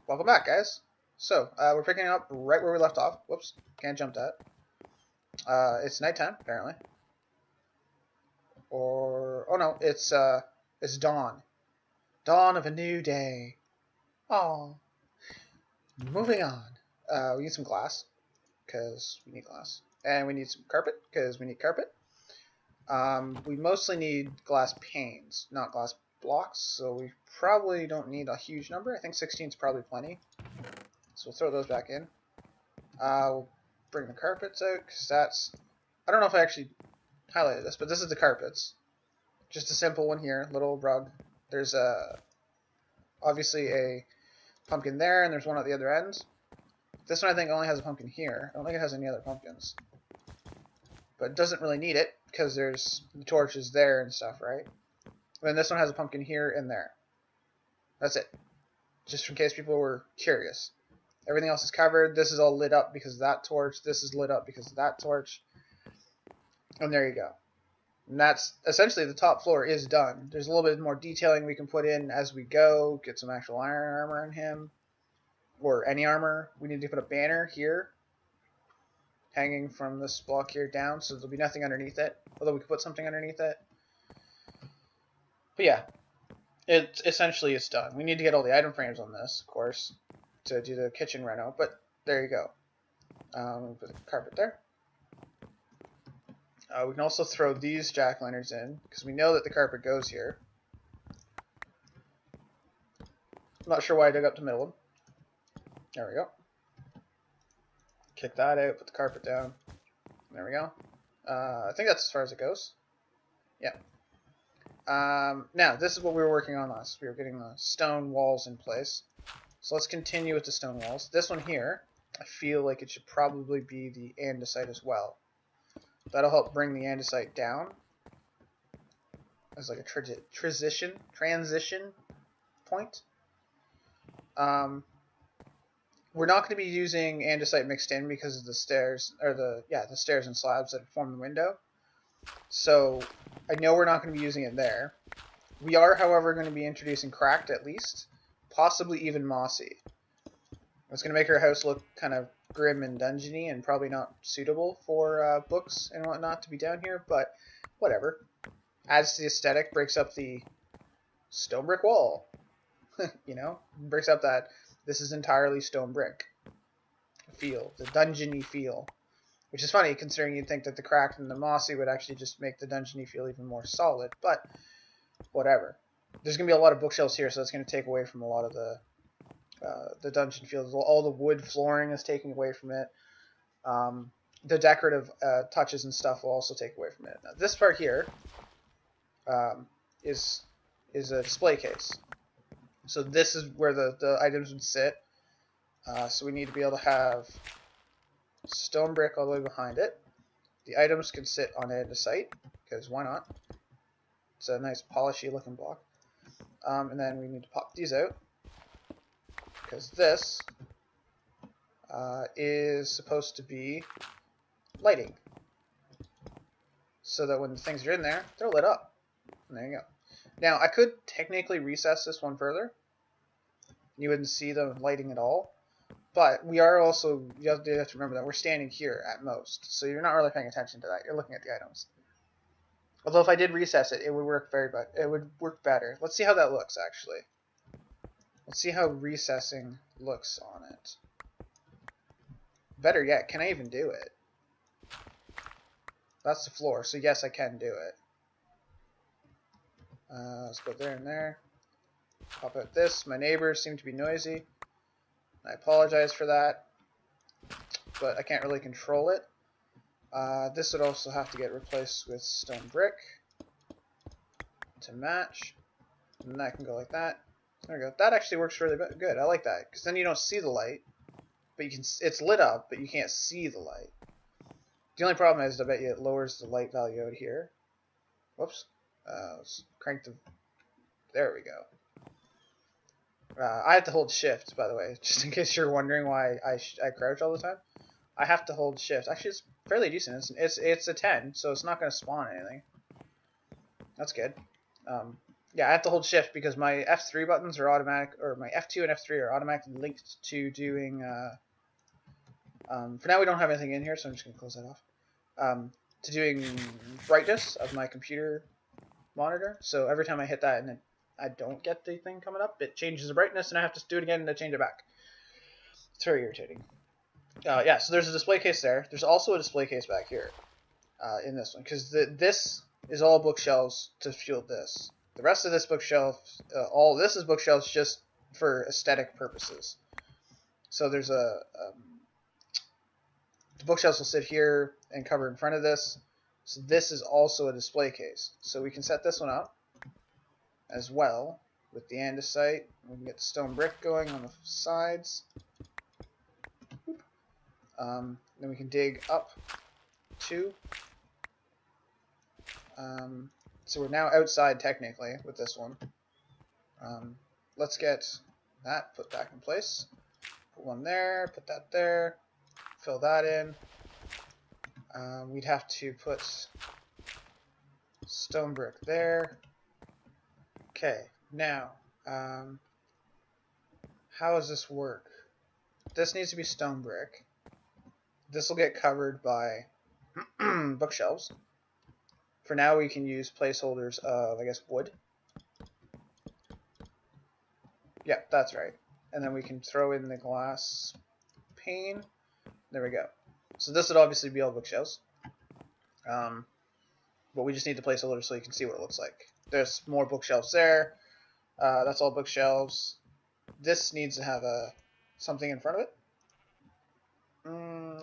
Welcome back, guys. So, we're picking up right where we left off. Whoops, can't jump that. It's nighttime, apparently. Or, oh no, it's dawn. Dawn of a new day. Oh. Moving on. We need some glass, because we need glass. And we need some carpet, because we need carpet. We mostly need glass panes, not glass blocks, so we probably don't need a huge number. I think 16 is probably plenty. So we'll throw those back in. We'll bring the carpets out, because that's... I don't know if I actually highlighted this, but this is the carpets. Just a simple one here, little rug. There's obviously a pumpkin there, and there's one at the other end. This one I think only has a pumpkin here. I don't think it has any other pumpkins. But it doesn't really need it, because there's the torches there and stuff, right? And then this one has a pumpkin here and there. That's it. Just in case people were curious. Everything else is covered. This is all lit up because of that torch. This is lit up because of that torch. And there you go. And that's essentially the top floor is done. There's a little bit more detailing we can put in as we go. Get some actual iron armor on him. Or any armor. We need to put a banner here. Hanging from this block here down. So there'll be nothing underneath it. Although we could put something underneath it. But yeah. It essentially is done. We need to get all the item frames on this, of course. To do the kitchen reno. But there you go. Put the carpet there. We can also throw these jack-o'-lanterns in, because we know that the carpet goes here. I'm not sure why I dug up the middle one. There we go. Kick that out, put the carpet down. There we go. I think that's as far as it goes. Yeah. Now, this is what we were working on last. We were getting the stone walls in place. So let's continue with the stone walls. This one here, I feel like it should probably be the andesite as well. That'll help bring the andesite down as like a transition point. We're not going to be using andesite mixed in because of the stairs, or the stairs and slabs that form the window. So I know we're not going to be using it there. We are, however, going to be introducing cracked at least, possibly even mossy. It's going to make our house look kind of grim and dungeony and probably not suitable for books and whatnot to be down here, but whatever. Adds to the aesthetic, breaks up the stone brick wall. You know, breaks up that this is entirely stone brick feel, the dungeony feel. Which is funny considering you'd think that the cracked and the mossy would actually just make the dungeony feel even more solid, but whatever. There's going to be a lot of bookshelves here, so that's going to take away from a lot of the dungeon feels. All the wood flooring is taking away from it. The decorative touches and stuff will also take away from it. Now, this part here is a display case. So this is where the items would sit. So we need to be able to have stone brick all the way behind it. The items can sit on andesite, because why not? It's a nice polishy looking block. And then we need to pop these out, because this is supposed to be lighting, so that when the things are in there, they're lit up. And there you go. Now, I could technically recess this one further. You wouldn't see the lighting at all. But we are also, you have to remember that we're standing here at most. So you're not really paying attention to that. You're looking at the items. Although if I did recess it, it would work better. Let's see how that looks, actually. Let's see how recessing looks on it. Better yet, can I even do it? That's the floor, so yes, I can do it. Let's go there and there. Pop out this. My neighbors seem to be noisy. I apologize for that, but I can't really control it. This would also have to get replaced with stone brick to match. And that can go like that. There we go. That actually works really good. I like that, because then you don't see the light, but you can. It's lit up, but you can't see the light. The only problem is, I bet you it lowers the light value out here. Whoops. Let's crank the... There we go. I have to hold shift, by the way, just in case you're wondering why I crouch all the time. I have to hold shift. Actually, it's fairly decent. It's a 10, so it's not going to spawn anything. That's good. Yeah, I have to hold shift because my F3 buttons are automatic, or my F2 and F3 are automatically linked to doing. For now, we don't have anything in here, so I'm just going to close that off. To doing brightness of my computer monitor. So every time I hit that and I don't get the thing coming up, it changes the brightness, and I have to do it again to change it back. It's very irritating. Yeah, so there's a display case there. There's also a display case back here in this one, because this is all bookshelves to fuel this. The rest of this bookshelf, all this is bookshelves just for aesthetic purposes. So there's the bookshelves will sit here and cover in front of this. So this is also a display case. So we can set this one up as well with the andesite. We can get the stone brick going on the sides. Then we can dig up two. So we're now outside technically with this one. Let's get that put back in place. Put one there, put that there, fill that in. We'd have to put stone brick there. Okay, now, how does this work? This needs to be stone brick. This will get covered by bookshelves. For now, we can use placeholders of, I guess, wood. Yeah, that's right. And then we can throw in the glass pane. There we go. So this would obviously be all bookshelves. But we just need the placeholder so you can see what it looks like. There's more bookshelves there. That's all bookshelves. This needs to have something in front of it.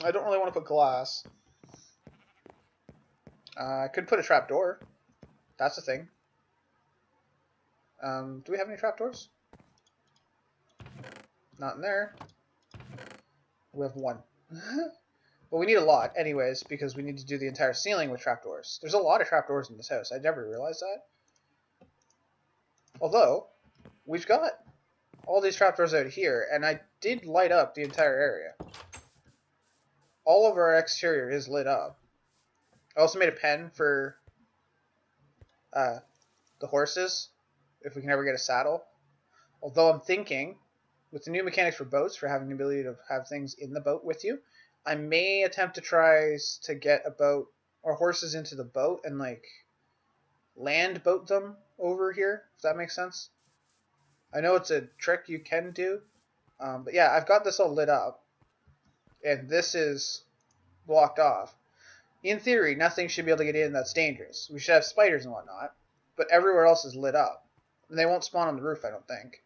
I don't really want to put glass. I could put a trapdoor. That's the thing. Do we have any trapdoors? Not in there. We have one. Well, we need a lot anyways, because we need to do the entire ceiling with trapdoors. There's a lot of trapdoors in this house. I never realized that. Although, we've got all these trapdoors out here, and I did light up the entire area. All of our exterior is lit up. I also made a pen for the horses, if we can ever get a saddle. Although I'm thinking, with the new mechanics for boats, for having the ability to have things in the boat with you, I may attempt to try to get a boat or horses into the boat and like land boat them over here, if that makes sense. I know it's a trick you can do, but yeah, I've got this all lit up, and this is blocked off. In theory, nothing should be able to get in that's dangerous. We should have spiders and whatnot, but everywhere else is lit up. And they won't spawn on the roof, I don't think.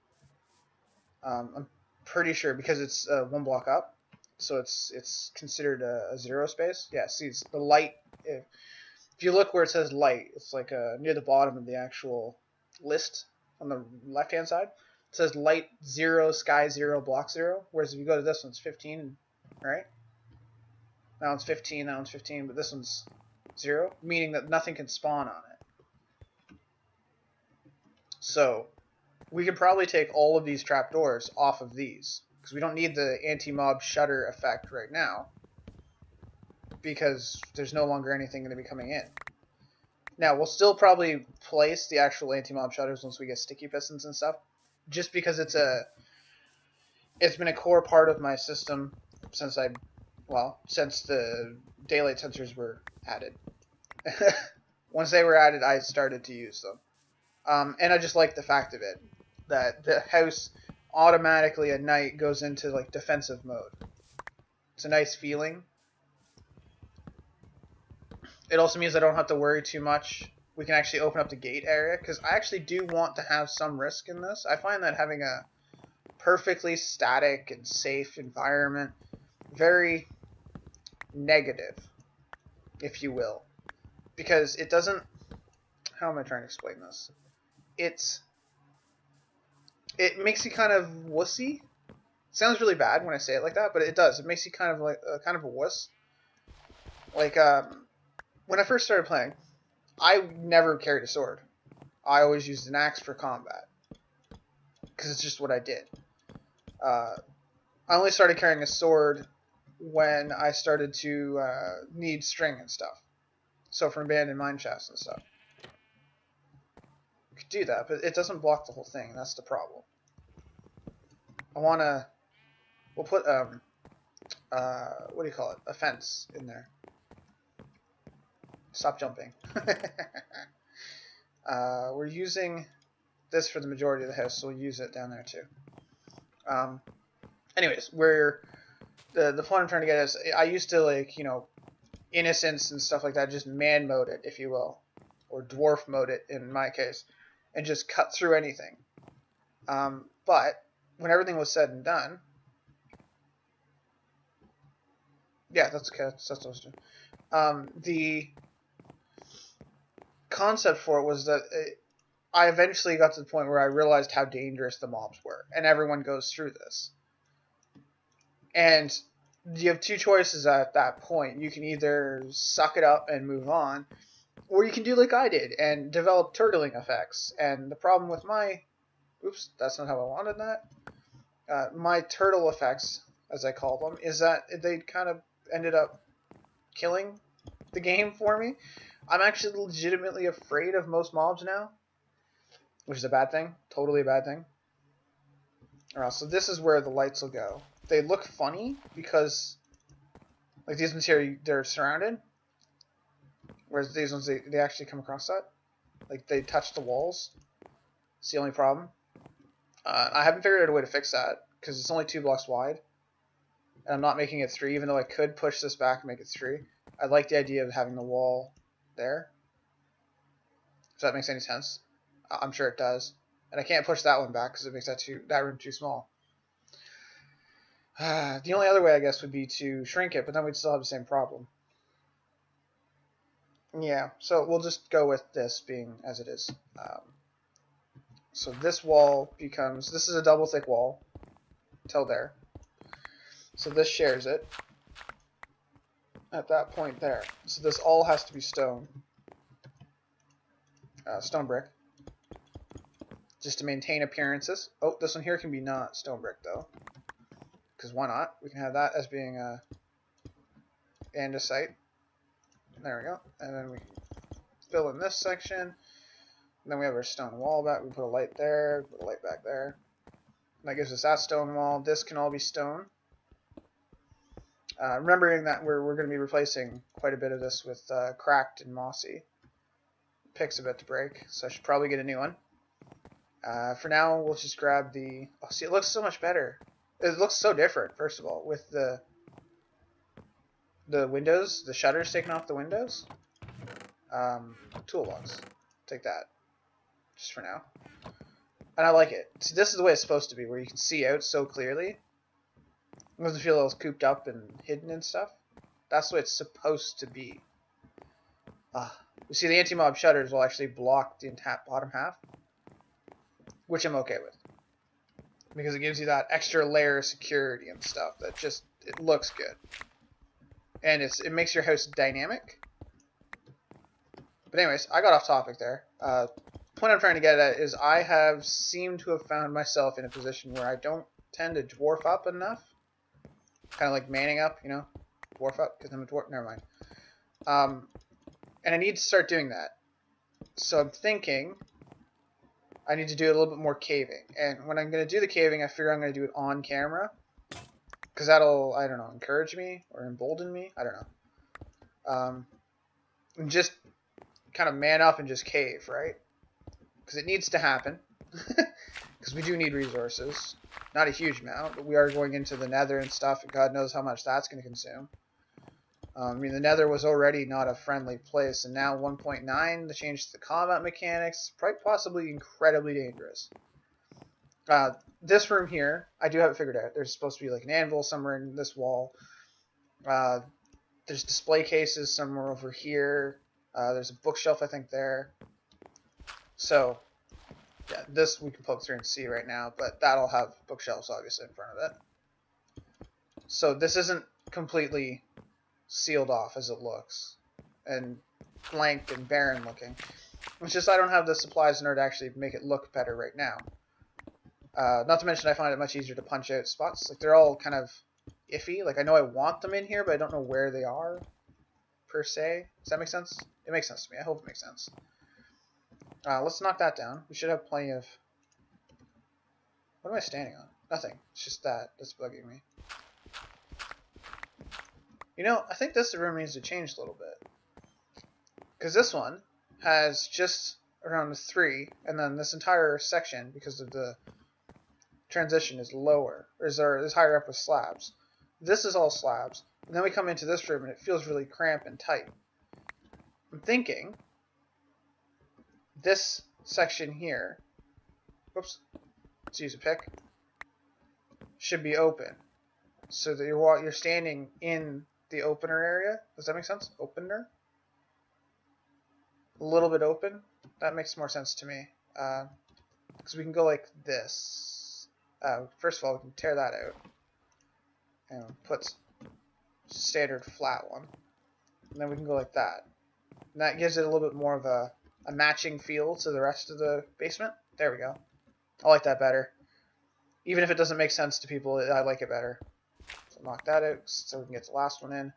I'm pretty sure, because it's one block up, so it's considered a zero space. Yeah, see, it's the light. If you look where it says light, it's like near the bottom of the actual list on the left-hand side. It says light 0, sky 0, block 0. Whereas if you go to this one, it's 15, right? That one's 15, that one's 15, but this one's 0, meaning that nothing can spawn on it. So we can probably take all of these trapdoors off of these, because we don't need the anti-mob shutter effect right now, because there's no longer anything going to be coming in. Now, we'll still probably place the actual anti-mob shutters once we get sticky pistons and stuff, just because it's been a core part of my system since the daylight sensors were added. Once they were added, I started to use them. And I just like the fact of it, that the house automatically at night goes into like defensive mode. It's a nice feeling. It also means I don't have to worry too much. We can actually open up the gate area, because I actually do want to have some risk in this. I find that having a perfectly static and safe environment very negative, if you will. Because it doesn't... How am I trying to explain this? It makes you kind of wussy. It sounds really bad when I say it like that, but it does. It makes you kind of like a wuss. Like, when I first started playing, I never carried a sword. I always used an axe for combat, because it's just what I did. I only started carrying a sword when I started to need string and stuff. So from abandoned mine shafts and stuff. We could do that, but it doesn't block the whole thing. That's the problem. I want to... We'll put, what do you call it? A fence in there. Stop jumping. We're using this for the majority of the house, so we'll use it down there too. Anyways, the point I'm trying to get is, I used to, like, you know, innocence and stuff like that, just man mode it, if you will, or dwarf mode it in my case, and just cut through anything. But when everything was said and done, yeah, that's okay. That's what I was doing. The concept for it was that I eventually got to the point where I realized how dangerous the mobs were, and everyone goes through this. And you have two choices at that point. You can either suck it up and move on, or you can do like I did and develop turtling effects. And the problem with my... Oops, that's not how I wanted that. My turtle effects, as I call them, is that they kind of ended up killing the game for me. I'm actually legitimately afraid of most mobs now, which is a bad thing. Totally a bad thing. Alright, so this is where the lights will go. They look funny because, like, these ones here, they're surrounded. Whereas these ones, they actually come across that. Like, they touch the walls. It's the only problem. I haven't figured out a way to fix that, because it's only 2 blocks wide. And I'm not making it 3, even though I could push this back and make it 3. I like the idea of having the wall there. If that makes any sense. I'm sure it does. And I can't push that one back, because it makes that room too small. The only other way, I guess, would be to shrink it, but then we'd still have the same problem. Yeah, so we'll just go with this being as it is. So this wall becomes... This is a double thick wall. Till there. So this shares it. At that point there. So this all has to be stone. Stone brick. Just to maintain appearances. Oh, this one here can be not stone brick, though. Because why not? We can have that as being a andesite. There we go. And then we can fill in this section. And then we have our stone wall back. We put a light there, put a light back there. And that gives us that stone wall. This can all be stone. Remembering that we're going to be replacing quite a bit of this with cracked and mossy. It takes a bit to break, so I should probably get a new one. For now, we'll just grab the... Oh, see, it looks so much better. It looks so different, first of all, with the windows, the shutters taken off the windows. Toolbox. Take that. Just for now. And I like it. See, this is the way it's supposed to be, where you can see out so clearly. It doesn't feel all cooped up and hidden and stuff. That's the way it's supposed to be. You see, the anti-mob shutters will actually block the bottom half, which I'm okay with. Because it gives you that extra layer of security and stuff that just, it looks good. And it makes your house dynamic. But anyways, I got off topic there. Point I'm trying to get at is I have seemed to have found myself in a position where I don't tend to dwarf up enough. Kind of like manning up, you know? Dwarf up, because I'm a dwarf. Never mind. And I need to start doing that. So I'm thinking I need to do a little bit more caving. And when I'm going to do the caving, I figure I'm going to do it on camera. Because that'll, I don't know, encourage me or embolden me. I don't know. And just kind of man up and just cave, right? Because it needs to happen. Because we do need resources. Not a huge amount, but we are going into the nether and stuff, and God knows how much that's going to consume. I mean, the nether was already not a friendly place, and now 1.9, the change to the combat mechanics, quite possibly incredibly dangerous. This room here, I do have it figured out. There's supposed to be like an anvil somewhere in this wall. There's display cases somewhere over here. There's a bookshelf, I think, there. So, yeah, this we can poke through and see right now, but that'll have bookshelves, obviously, in front of it. So this isn't completely sealed off as it looks, and blank and barren looking. It's just I don't have the supplies in order to actually make it look better right now. Not to mention I find it much easier to punch out spots. Like, they're all kind of iffy. Like, I know I want them in here, but I don't know where they are, per se. Does that make sense? It makes sense to me. I hope it makes sense. Let's knock that down. We should have plenty of... What am I standing on? Nothing. It's just that. That's bugging me. You know, I think this room needs to change a little bit. Because this one has just around 3, and then this entire section, because of the transition, is lower. Or is higher up with slabs. This is all slabs. And then we come into this room, and it feels really cramped and tight. I'm thinking this section here, whoops, let's use a pick, should be open. So that you're standing in the opener area. Does that make sense? Opener? A little bit open. That makes more sense to me. Because we can go like this. First of all, we can tear that out. And put standard flat one. And then we can go like that. And that gives it a little bit more of a matching feel to the rest of the basement. There we go. I like that better. Even if it doesn't make sense to people, I like it better. So knock that out so we can get the last one in.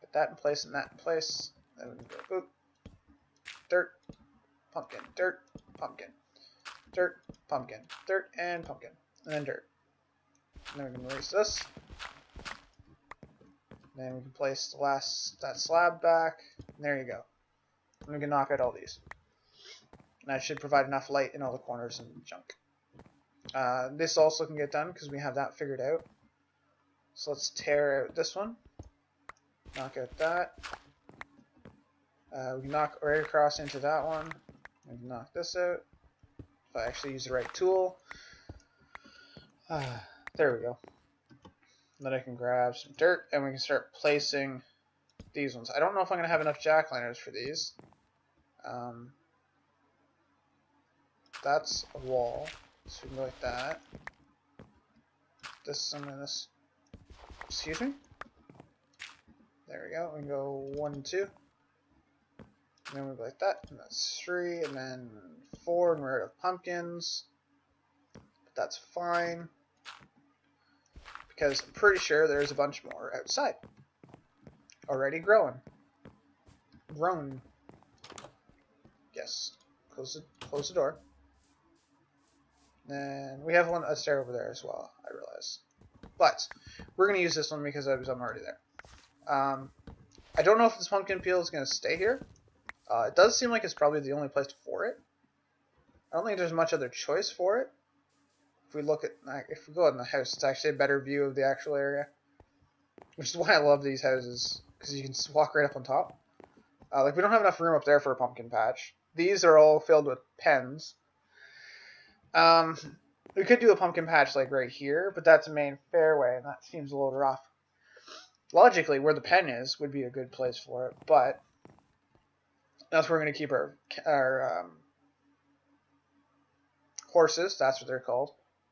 Put that in place and that in place. Then we can go boop. Dirt, pumpkin, dirt, pumpkin, dirt, pumpkin, dirt, and pumpkin. And then dirt. And then we can erase this. And then we can place that slab back. And there you go. And we can knock out all these. And that should provide enough light in all the corners and junk. This also can get done because we have that figured out. So let's tear out this one. Knock out that. We can knock right across into that one. We can knock this out. If I actually use the right tool. There we go. And then I can grab some dirt and we can start placing these ones. I don't know if I'm going to have enough jack-o'-lanterns for these. That's a wall. So we can go like that. This, excuse me? There we go. We can go 1 and 2. And then we go like that. And that's 3. And then 4. And we're out of pumpkins. But that's fine. Because I'm pretty sure there's a bunch more outside. Already growing. Grown. Yes. Close the door. And we have a stair over there as well, I realize. But we're going to use this one because I'm already there. I don't know if this pumpkin peel is going to stay here. It does seem like it's probably the only place for it. I don't think there's much other choice for it. If we go in the house, it's actually a better view of the actual area. Which is why I love these houses, because you can just walk right up on top. Like, we don't have enough room up there for a pumpkin patch. These are all filled with pens. We could do a pumpkin patch like right here, but that's a main fairway, and that seems a little rough. Logically, where the pen is would be a good place for it, but that's where we're going to keep our horses. That's what they're called.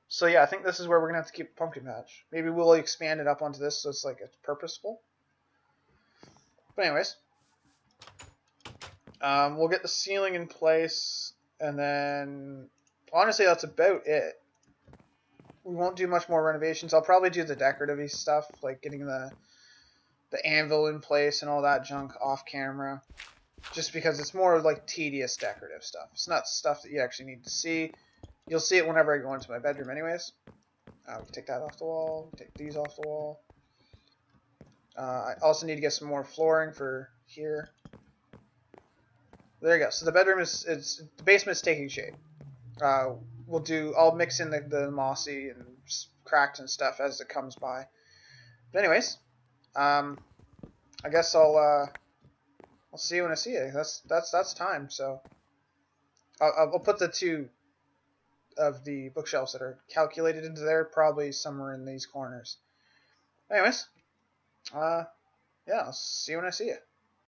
So yeah, I think this is where we're going to have to keep a pumpkin patch. Maybe we'll expand it up onto this so it's like it's purposeful. But anyways, we'll get the ceiling in place, and then honestly, that's about it. We won't do much more renovations. I'll probably do the decorative stuff, like getting the anvil in place and all that junk off camera. Just because it's more like tedious decorative stuff. It's not stuff that you actually need to see. You'll see it whenever I go into my bedroom anyways. Take that off the wall. Take these off the wall. I also need to get some more flooring for here. There you go. So the bedroom the basement is taking shape. I'll mix in the mossy and cracks and stuff as it comes by. But anyways, I guess I'll see you when I see you. That's time. So I'll put the 2 of the bookshelves that are calculated into there, probably somewhere in these corners. Anyways, yeah, I'll see you when I see you.